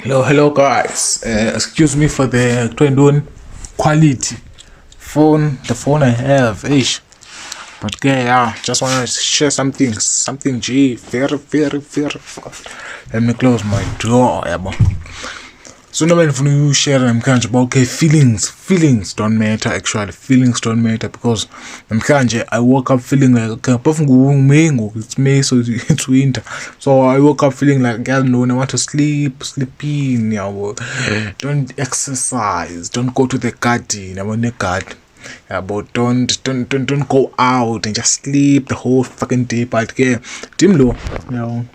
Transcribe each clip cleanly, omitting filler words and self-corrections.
Hello, guys. Excuse me for the trend quality phone. The phone I have, ish. But yeah, just wanna share something G, very fast. Let me close my door, yeah, boy. So now when you share I'm kind of okay, feelings don't matter actually. Feelings don't matter because I woke up feeling like okay, apart from it's May, so it's winter. So I woke up feeling like girl no, I want to sleep in, yeah. Don't exercise, don't go to the garden, I want the garden. Yeah, but don't go out and just sleep the whole fucking day. But yeah, dim low, you know.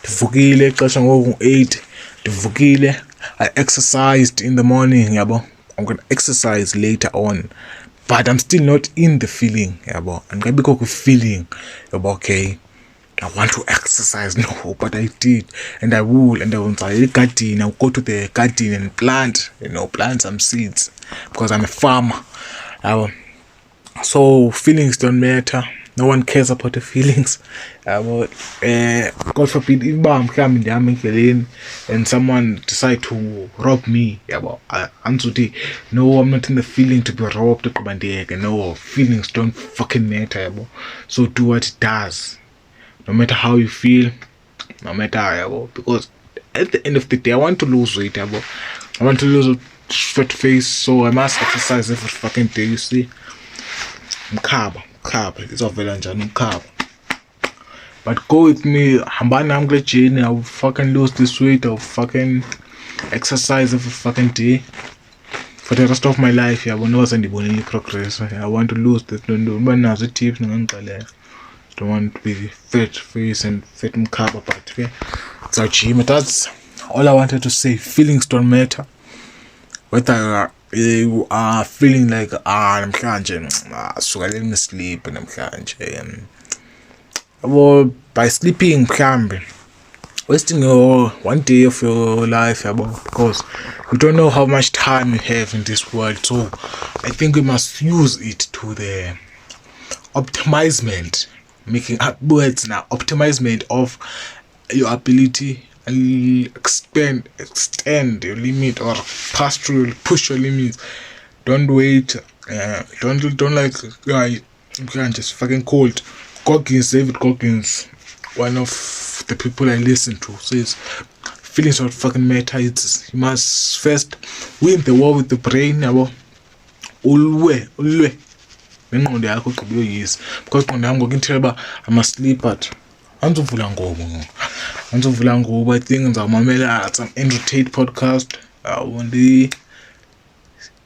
Ndivukile ixesha ngoku 8 ndivukile. I exercised in the morning, yabo. I'm gonna exercise later on, but I'm still not in the feeling, yabo. Andikabikho kwi-feeling yabo, okay, I want to exercise, no, but I did, and I will, and I will try garden. I'll go to the garden and plant some seeds because I'm a farmer. So feelings don't matter. No one cares about the feelings. God forbid, if I'm coming down and someone decide to rob me, no, I'm not in the feeling to be robbed. No, feelings don't fucking matter. So do what it does. No matter how you feel, no matter, because at the end of the day, I want to lose weight. I want to lose a fat face, so I must exercise every fucking day, you see. Mkhaba, izovela njani mkhaba. But go with me, hambani nami kule gym. I will fucking lose this weight. I will fucking exercise every fucking day for the rest of my life. I will never send the progress. I want to lose this. Don't tips. Don't want to be fat face and fat mkhaba, but yeah, it's our gym. That's all I wanted to say. Feelings don't matter. Whether you are feeling like namhlanje suka let me sleep namhlanje, well, by sleeping mhlambe wasting your one day of your life, because you don't know how much time you have in this world. So I think we must use it to the optimizement, making up words now, optimizement of your ability and extend your limit or push your limits. Don't wait. Don't like you can't just fucking cold. David Goggins, one of the people I listen to, says feelings don't fucking matter. You must first win the war with the brain. Ulwe nengqondo yakho ugqiba uyoyisa, because ingqondo yami ngoku intshela uba I must sleep, but andizovula ngoba I think ndizawumamela some Andrew Tate podcast. I want to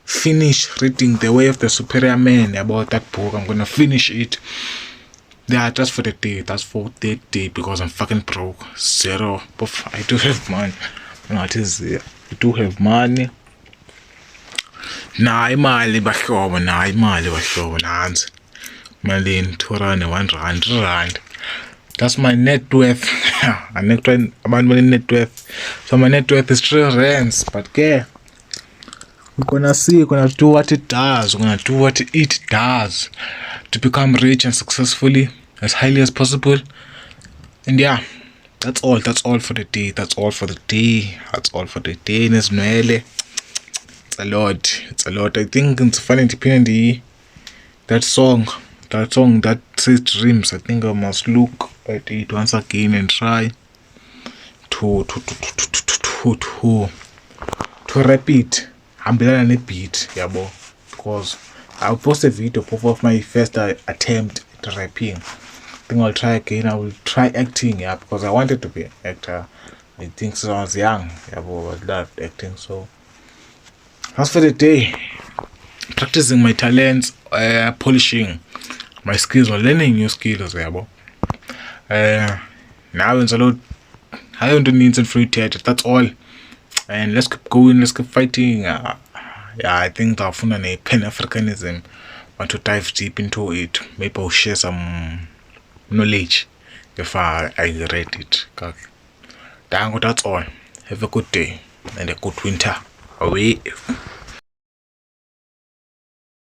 finish reading The Way of the Superior Man, about that book. I'm gonna finish it. Yeah, just for the day. That's for that day because I'm fucking broke. Zero. But I do have money. I do have money. Imali bahlobo, nansi. Malini 2 rand, 1 rand, 3 rand. That's my net worth. Net worth. So my net worth is 3 rands. But yeah, we're gonna do what it does. We're gonna do what it does to become rich and successfully as highly as possible. And yeah, that's all for the day. That's all for the day. Nesmele. It's a lot. I think it's funny independent that song that says dreams. I think I must look at it once again and try to rap it. Hambelana ne-beat, yabo, because I'll post a video of my first attempt at rapping. I think I'll try again. I will try acting, because I wanted to be an actor. I think since I was young, yabo, I loved acting. So as for the day, practicing my talents, polishing my skills or learning new skills, yabo. Now it's a lot. I don't need some free theater. That's all. And let's keep going, let's keep fighting. I think I'll find a Pan-Africanism. Want to dive deep into it. Maybe I'll share some knowledge if I read it. That's all. Have a good day and a good winter. Away.